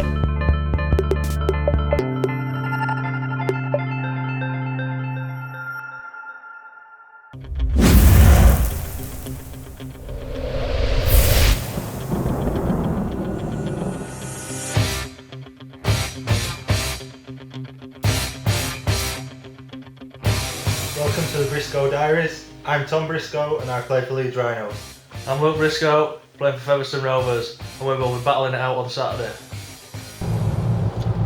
Welcome to the Briscoe Diaries. I'm Tom Briscoe and I play for Leeds Rhinos. I'm Luke Briscoe, playing for Featherstone Rovers, and we're going to be battling it out on Saturday.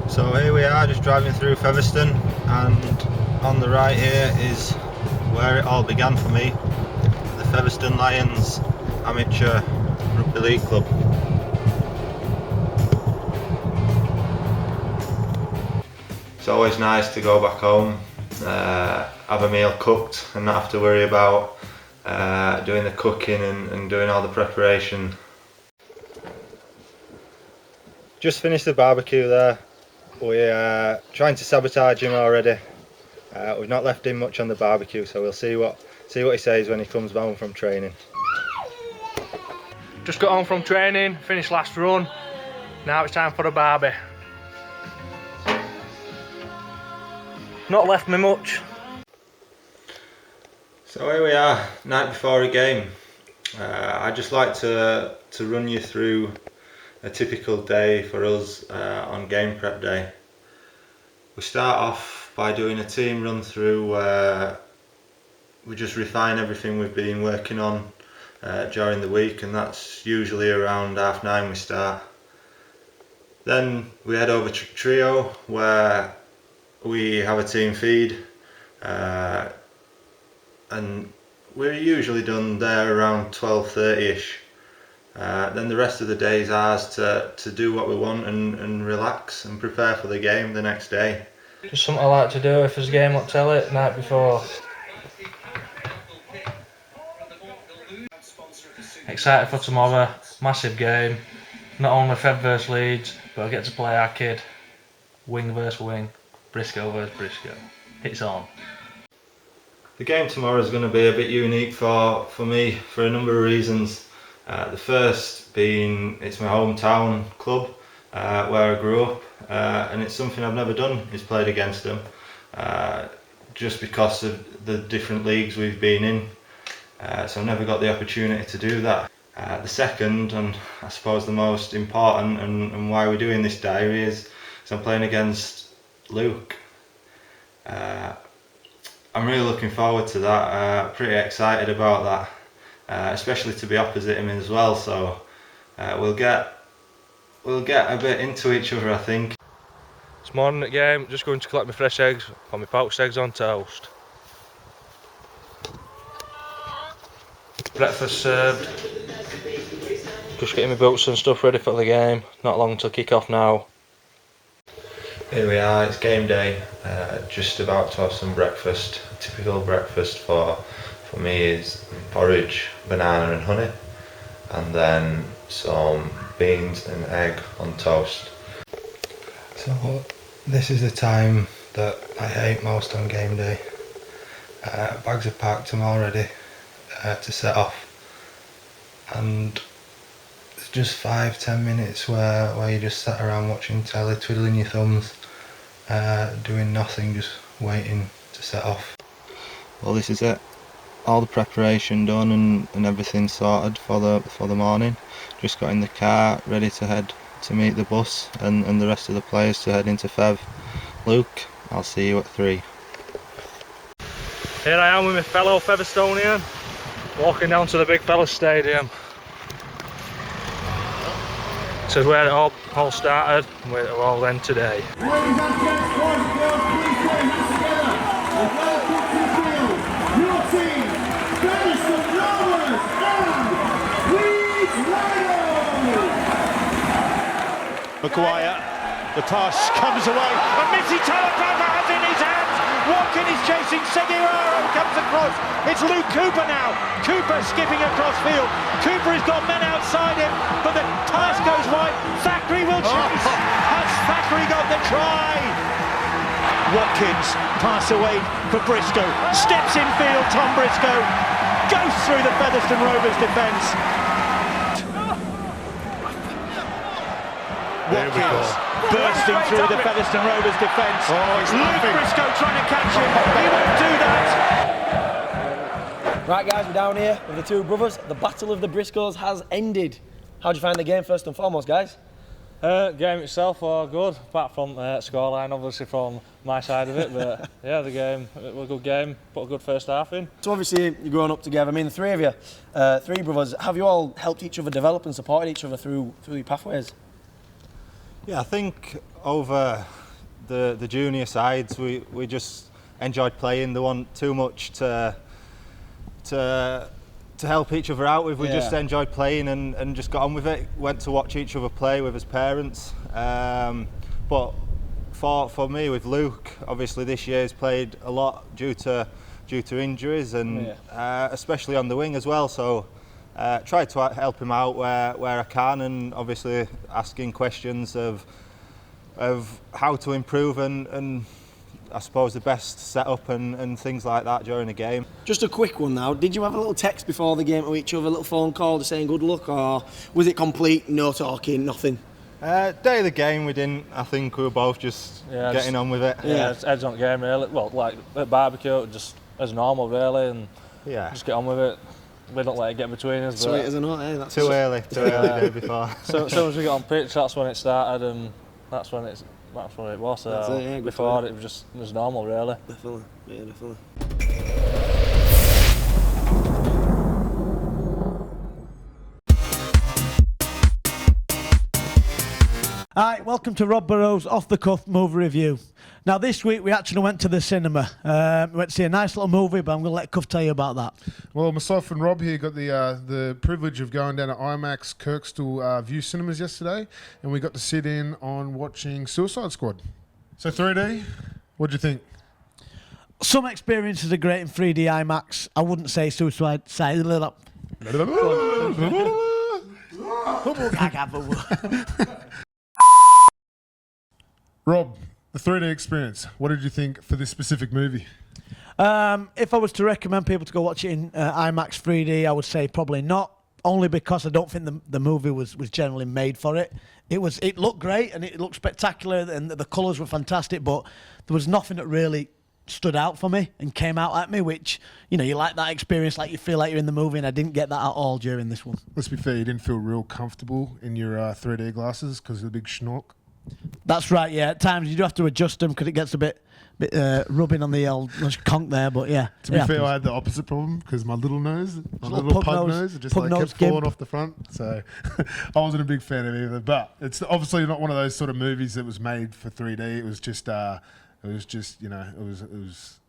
So here we are, just driving through Featherstone, and on the right here is where it all began for me, the Featherstone Lions Amateur Rugby League Club. It's always nice to go back home, have a meal cooked and not have to worry about doing the cooking and doing all the preparation. Just finished the barbecue there. We're trying to sabotage him already. We've not left him much on the barbecue, so we'll see what he says when he comes home from training. Just got home from training, finished last run. Now it's time for a barbie. Not left me much. So here we are, night before a game. I'd just like to run you through a typical day for us on game prep day. We start off by doing a team run through where we just refine everything we've been working on during the week, and that's usually around 9:30 we start. Then we head over to Trio where we have a team feed, and we're usually done there around 12:30ish. Then the rest of the day is ours to do what we want and relax and prepare for the game the next day. Just something I like to do if there's a game on telly night before. Excited for tomorrow, massive game. Not only Feb versus Leeds, but I get to play our kid. Wing versus wing, Briscoe versus Briscoe. It's on. The game tomorrow is going to be a bit unique for me for a number of reasons. The first being it's my hometown club where I grew up, and it's something I've never done is played against them, just because of the different leagues we've been in, so I've never got the opportunity to do that. The second, and I suppose the most important, and why we're doing this diary, is I'm playing against Luke. I'm really looking forward to that, pretty excited about that, especially to be opposite him as well, so we'll get a bit into each other, I think. This morning at game, just going to collect my fresh eggs for my poached eggs on toast. Breakfast served. Just getting my boots and stuff ready for the game, not long till kick off now. Here we are, it's game day, just about to have some breakfast. A typical breakfast for me is porridge, banana and honey, and then some beans and egg on toast. So this is the time that I hate most on game day. Bags are packed, I'm all ready to set off, and it's just 5-10 minutes where you just sat around watching telly, twiddling your thumbs, doing nothing, just waiting to set off. Well, this is it, all the preparation done and everything sorted for the morning. Just got in the car ready to head to meet the bus and the rest of the players to head into Fev. Luke, I'll see you at 3. Here I am with my fellow Featherstonian, walking down to the big fella stadium. This is where it all started and where it will all end today. Ladies and gents, boys and girls, please join us together and welcome to the field your team, Featherstone Rovers and Leeds Rhinos. Maguire, the pass comes away, and Missy Talapapa has in his hands. Walking is chasing, Seguiraro comes across. It's Luke Cooper now. Cooper skipping across field. Cooper has got men outside him, but the pass goes wide. Thackeray will chase. Has Thackeray got the try? Watkins, pass away for Briscoe. Steps in field, Tom Briscoe. Goes through the Featherstone Rovers defence. Watkins bursting through the Featherstone Rovers defence. Luke Briscoe trying to catch him. He won't do that. Right, guys, we're down here with the two brothers. The battle of the Briscoes has ended. How'd you find the game, first and foremost, guys? Game itself was good, apart from scoreline, obviously from my side of it. But yeah, the game it was a good game. Put a good first half in. So obviously you're growing up together. I mean, the three of you, three brothers. Have you all helped each other develop and supported each other through your pathways? Yeah, I think over the junior sides we just enjoyed playing. There wasn't too much to help each other out with. We just enjoyed playing and just got on with it. Went to watch each other play with his parents. But for me with Luke, obviously this year he's played a lot due to injuries and especially on the wing as well. So tried to help him out where I can, and obviously asking questions of how to improve and I suppose the best setup and things like that during the game. Just a quick one now. Did you have a little text before the game to each other, a little phone call just saying good luck, or was it complete no talking, nothing? Day of the game we didn't. I think we were both just getting on with it. Yeah, it's heads on game really. Well, like at barbecue, just as normal really, and just get on with it. We don't let it get between us. Sweet as a nut, eh? That's too early day before. So as soon as we got on pitch, that's when it started, and that's when it was. So before it was normal really. Definitely, yeah, definitely. Hi, welcome to Rob Burrow's Off the Cuff movie review. Now this week we actually went to the cinema. We went to see a nice little movie, but I'm going to let Cuff tell you about that. Well, myself and Rob here got the privilege of going down to IMAX Kirkstall View Cinemas yesterday, and we got to sit in on watching Suicide Squad. So 3D, what'd you think? Some experiences are great in 3D IMAX. I wouldn't say Suicide Squad. Rob, the 3D experience, what did you think for this specific movie? If I was to recommend people to go watch it in IMAX 3D, I would say probably not. Only because I don't think the movie was generally made for it. It looked great and it looked spectacular and the colours were fantastic, but there was nothing that really stood out for me and came out at me, which, you know, you like that experience, like you feel like you're in the movie, and I didn't get that at all during this one. Let's be fair, you didn't feel real comfortable in your 3D glasses because of the big schnork? That's right, yeah. At times you do have to adjust them because it gets a bit rubbing on the old conch there, but yeah. To be fair, I had the opposite problem because my little little pug nose just like kept falling off the front. So I wasn't a big fan of it either. But it's obviously not one of those sort of movies that was made for 3D. It was just you know,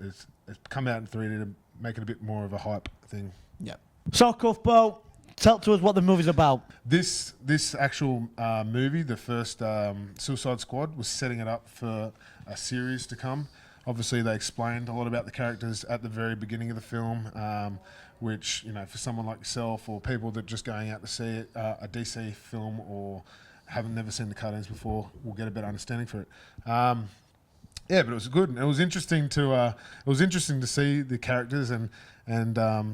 it's come out in 3D to make it a bit more of a hype thing. Yeah. So Cuthbo, tell to us what the movie's about. This actual movie, the first Suicide Squad, was setting it up for a series to come. Obviously, they explained a lot about the characters at the very beginning of the film, which, you know, for someone like yourself or people that are just going out to see it, a DC film or never seen the cartoons before, will get a better understanding for it. Yeah, but it was good. And it was interesting to see the characters and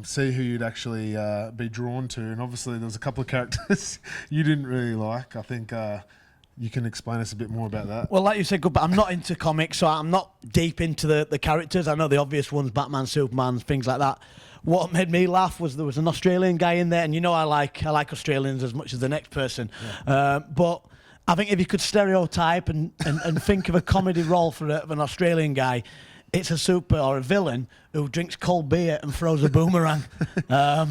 see who you'd actually be drawn to. And obviously, there was a couple of characters you didn't really like. I think you can explain us a bit more about that. Well, like you said, good, but I'm not into comics, so I'm not deep into the characters. I know the obvious ones, Batman, Superman, things like that. What made me laugh was there was an Australian guy in there, and you know I like Australians as much as the next person. Yeah. But I think if you could stereotype and think of a comedy role for an Australian guy, it's a super or a villain who drinks cold beer and throws a boomerang. I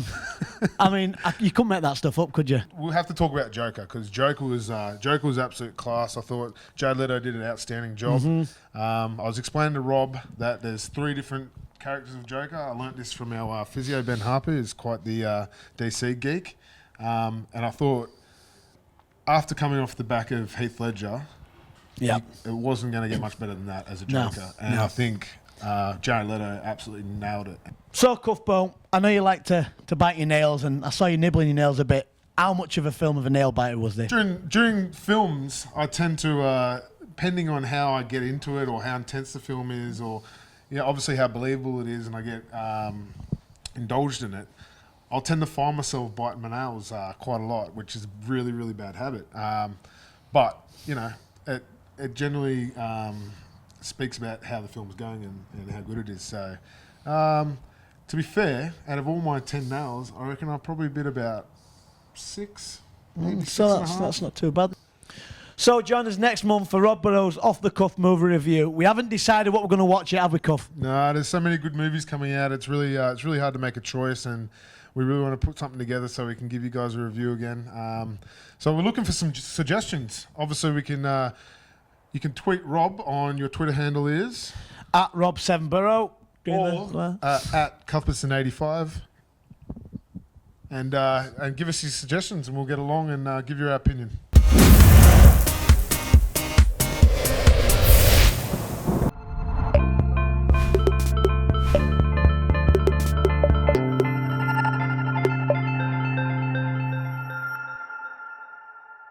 mean, you couldn't make that stuff up, could you? We'll have to talk about Joker, because Joker was absolute class. I thought Jared Leto did an outstanding job. Mm-hmm. I was explaining to Rob that there's 3 different characters of Joker. I learnt this from our physio, Ben Harper, who's quite the DC geek. And I thought, after coming off the back of Heath Ledger, it wasn't going to get much better than that as a Joker. I think Jared Leto absolutely nailed it. So, Cuthbo, I know you like to bite your nails, and I saw you nibbling your nails a bit. How much of a film of a nail biter was this? During films, I tend to, depending on how I get into it or how intense the film is, or obviously how believable it is, and I get indulged in it, I'll tend to find myself biting my nails quite a lot, which is a really, really bad habit. but you know, it generally speaks about how the film's going and how good it is. So, to be fair, out of all my 10 nails, I reckon I'll probably bid about 6. Maybe So 6.5. that's not too bad. So join us next month for Rob Burrow's Off the Cuff movie review. We haven't decided what we're going to watch yet, have we, Cuff? No, there's so many good movies coming out. It's really hard to make a choice, and we really want to put something together so we can give you guys a review again. So we're looking for some suggestions. Obviously, we can you can tweet Rob on your Twitter handle is At Rob7Burrow. or at Cuthbertson85, and give us your suggestions, and we'll get along and give you our opinion.